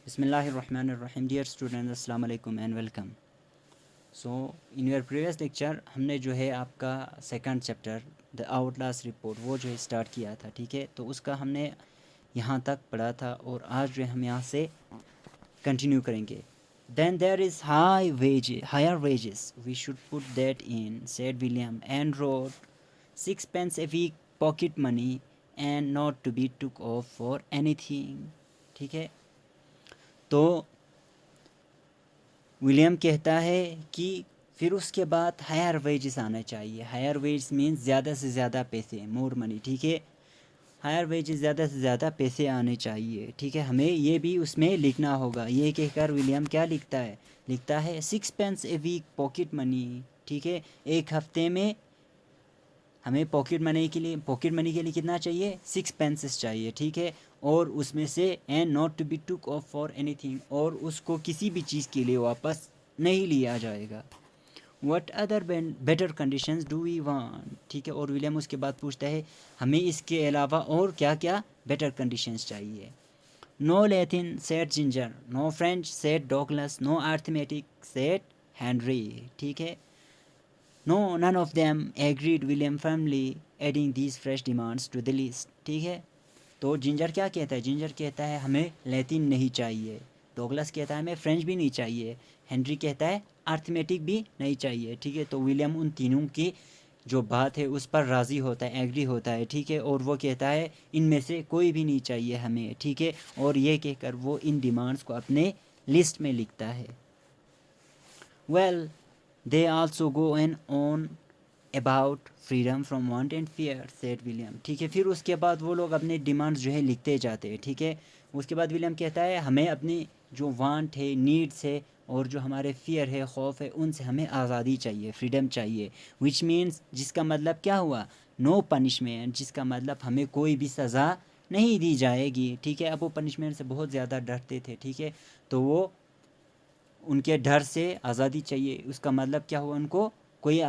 Bismillahirrahmanirrahim. Dear students, Assalamu alaikum and welcome. So, in your previous lecture हमने जो है आपका second chapter the Outlast report वो जो है स्टार्ट किया था, ठीक है। तो उसका हमने यहाँ तक पढ़ा था और आज जो है हम यहाँ से कंटिन्यू करेंगे. Then there is higher wages. We should put that in, said William, and wrote 6 pence a week pocket money and not to be took off for anything. ठीक है. तो विलियम कहता है कि फिर उसके बाद हायर वेजेस आना चाहिए. हायर वेज मीन्स ज़्यादा से ज़्यादा पैसे, मोर मनी, ठीक है. हायर वेजेस ज़्यादा से ज़्यादा पैसे आने चाहिए, ठीक है. हमें ये भी उसमें लिखना होगा. ये कहकर विलियम क्या लिखता है 6 pence a week pocket money, ठीक है. एक हफ्ते में हमें पॉकेट मनी के लिए कितना चाहिए, 6 pences चाहिए, ठीक है. और उसमें से and not to be took off for anything, और उसको किसी भी चीज़ के लिए वापस नहीं लिया जाएगा. What other better conditions do we want, ठीक है. और विलियम उसके बाद पूछता है हमें इसके अलावा और क्या क्या बेटर कंडीशंस चाहिए. No Latin said Ginger, no French said Douglas, no arithmetic said Henry, ठीक है. No, none of them agreed, William firmly adding these fresh demands to the list, ठीक है. तो जिंजर क्या कहता है, जिंजर कहता है हमें लैटिन नहीं चाहिए, डॉगलस कहता है हमें फ्रेंच भी नहीं चाहिए, हेनरी कहता है अर्थमेटिक भी नहीं चाहिए, ठीक है. तो विलियम उन तीनों की जो बात है उस पर राज़ी होता है, एग्री होता है, ठीक है. और वो कहता है इनमें से कोई भी नहीं चाहिए हमें, ठीक है. और ये कहकर वो इन डिमांड्स को अपने लिस्ट में लिखता है. Well they also go on about freedom from want and fear, said William, ठीक है. फिर उसके बाद वो लोग अपने डिमांड्स जो है लिखते जाते हैं, ठीक है. उसके बाद विलियम कहता है हमें अपनी जो वांट है, नीड्स है और जो हमारे फियर है, खौफ है, उनसे हमें आज़ादी चाहिए, फ्रीडम चाहिए. विच मीन्स, जिसका मतलब क्या हुआ, नो पनिशमेंट, जिसका मतलब हमें कोई भी सज़ा नहीं दी जाएगी, ठीक है. अब वो पनिशमेंट से बहुत ज़्यादा डरते थे, ठीक है. तो वो उनके डर से आज़ादी चाहिए. उसका मतलब क्या हुआ, उनको कोई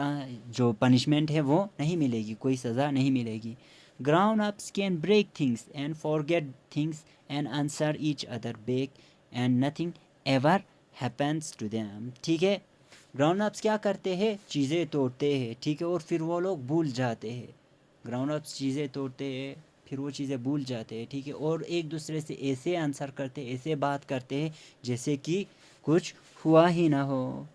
जो पनिशमेंट है वो नहीं मिलेगी, कोई सज़ा नहीं मिलेगी. Grown ups can break things and forget things and answer each other back and nothing ever happens to them, ठीक है. ग्राउंड अप्स क्या करते हैं, चीज़ें तोड़ते हैं, ठीक है. और फिर वो लोग भूल जाते हैं. ग्राउंड अप्स चीज़ें तोड़ते हैं, फिर वो चीज़ें भूल जाते हैं, ठीक है. और एक दूसरे से ऐसे आंसर करते, ऐसे बात करते हैं जैसे कि कुछ हुआ ही ना हो.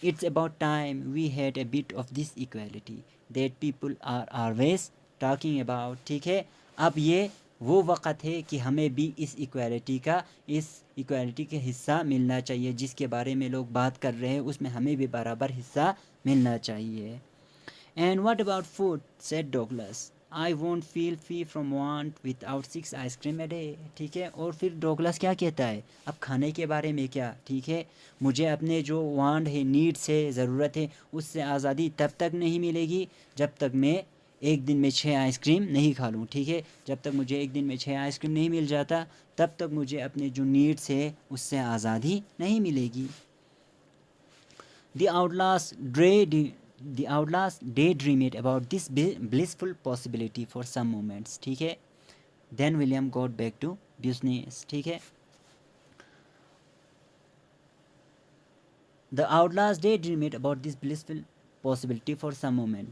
It's about time we had a bit of this equality that people are always talking about, ठीक है. अब ये वो वक़्त है कि हमें भी इस इक्वालिटी के हिस्सा मिलना चाहिए, जिसके बारे में लोग बात कर रहे हैं उसमें हमें भी बराबर हिस्सा मिलना चाहिए. And what about food, said Douglas, I want feel free from want without 6 ice cream a day, ठीक है. और फिर डॉगलस क्या कहता है, अब खाने के बारे में क्या, ठीक है. मुझे अपने जो वांट है, नीड्स है, ज़रूरत है, उससे आज़ादी तब तक नहीं मिलेगी जब तक मैं एक दिन में 6 आइसक्रीम नहीं खा लूँ, ठीक है. जब तक मुझे एक दिन में 6 आइसक्रीम नहीं मिल जाता तब तक मुझे अपने जो नीड्स है उससे आज़ादी नहीं मिलेगी. The outlaws daydreamed about this blissful possibility for some moments, ठीक है. Then William got back to business, ठीक है. The outlaws daydreamed about this blissful possibility for some moment.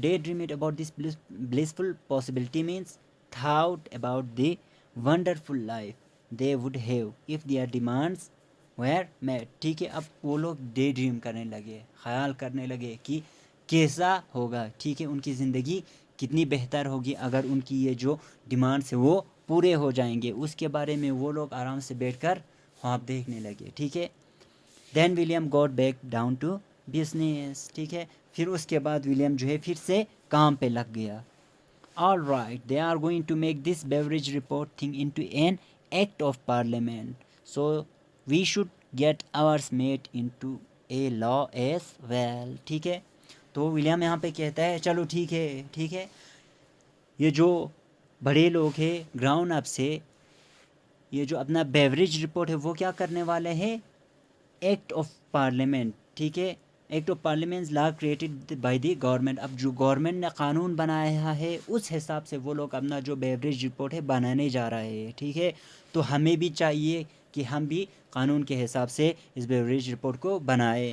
Daydreamed about this blissful possibility means thought about the wonderful life they would have if their demands were met, ठीक है. अब वो लोग day dream करने लगे, ख्याल करने लगे कि कैसा होगा, ठीक है. उनकी ज़िंदगी कितनी बेहतर होगी अगर उनकी ये जो डिमांड्स है वो पूरे हो जाएंगे. उसके बारे में वो लोग आराम से बैठकर ख्वाब देखने लगे, ठीक है. Then William got back down to business, ठीक है. फिर उसके बाद विलियम जो है फिर से काम पे लग गया. All right, they are going to make this Beveridge report thing into an act of parliament, so we should get ours made into a law as well, ठीक है. तो विलियम यहाँ पे कहता है चलो ठीक है, ठीक है. ये जो बड़े लोग हैं, ग्राउंड अप से ये जो अपना बेवरेज रिपोर्ट है वो क्या करने वाले हैं, एक्ट ऑफ पार्लियामेंट, ठीक है. Act of parliament law created by the government. अब जो गवर्नमेंट ने कानून बनाया है उस हिसाब से वो लोग अपना जो बेवरेज रिपोर्ट है बनाने जा रहे हैं, ठीक है. तो हमें भी चाहिए कि हम भी कानून के हिसाब से इस बेवरेज रिपोर्ट को बनाए।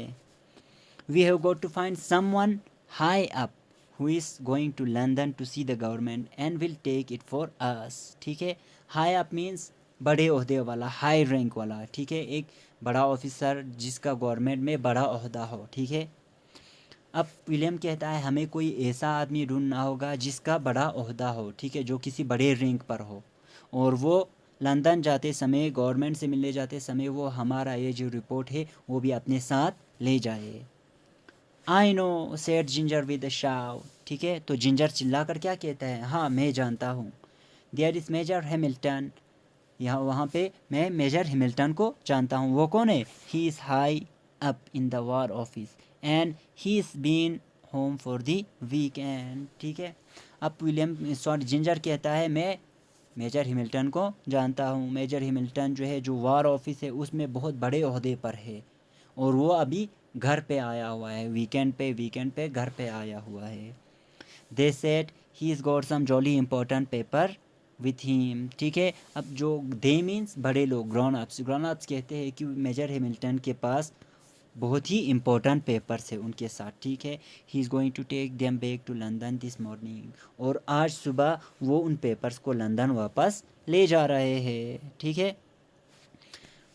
We have got to find someone high up who is going to London to see the government and will take it for us। ठीक है, high up means बड़े ओहदे वाला, हाई रैंक वाला। ठीक है, एक बड़ा ऑफिसर जिसका गवर्नमेंट में बड़ा ओहदा हो। ठीक है, अब विलियम कहता है हमें कोई ऐसा आदमी ढूंढना होगा जिसका बड़ा ओहदा हो। ठीक है, जो किसी बड़े रैंक पर हो और वो लंदन जाते समय, गवर्नमेंट से मिलने जाते समय वो हमारा ये जो रिपोर्ट है वो भी अपने साथ ले जाए। I know said ginger with a shout. ठीक है, तो जिंजर चिल्ला कर क्या कहता है, हाँ मैं जानता हूँ। देयर इज़ मेजर हैमिल्टन, यहाँ वहाँ पे मैं मेजर हैमिल्टन को जानता हूँ। वो कौन है, he is high up in the war office and he is been home for the weekend. ठीक है, अब विलियम सॉरी जिंजर कहता है मैं मेजर हैमिल्टन को जानता हूँ। मेजर हैमिल्टन जो है, जो वार ऑफिस है उसमें बहुत बड़े ओहदे पर है और वो अभी घर पे आया हुआ है, वीकेंड पे घर पे आया हुआ है। They said he is got some jolly important paper with him. ठीक है, अब जो दे मीन्स बड़े लोग, ग्रोन अप्स कहते हैं कि मेजर हैमिल्टन के पास बहुत ही इम्पोर्टेंट पेपर्स है उनके साथ। ठीक है, he is going to take them back to London this morning, और आज सुबह वो उन पेपर्स को लंदन वापस ले जा रहे हैं। ठीक है,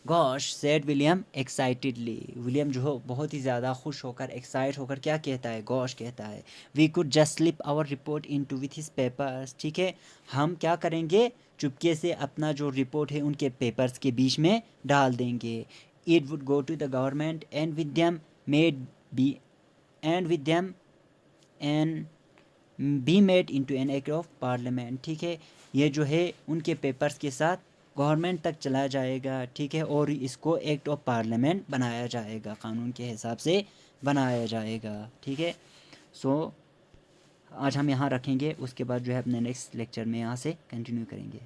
gosh said William excitedly. William जो हो बहुत ही ज़्यादा खुश होकर, एक्साइट होकर क्या कहता है, गॉश कहता है we could just slip our report in too with his papers. ठीक है, हम क्या करेंगे, चुपके से अपना जो रिपोर्ट है उनके पेपर्स के बीच में डाल देंगे। It would go to the government and with them made be and with them and be made into an act of parliament. ठीक है, ये जो है उनके पेपर्स के साथ गवर्नमेंट तक चला जाएगा। ठीक है, और इसको एक्ट ऑफ पार्लियामेंट बनाया जाएगा, कानून के हिसाब से बनाया जाएगा। ठीक है, सो आज हम यहाँ रखेंगे, उसके बाद जो है अपने नेक्स्ट लेक्चर में यहाँ से कंटिन्यू करेंगे।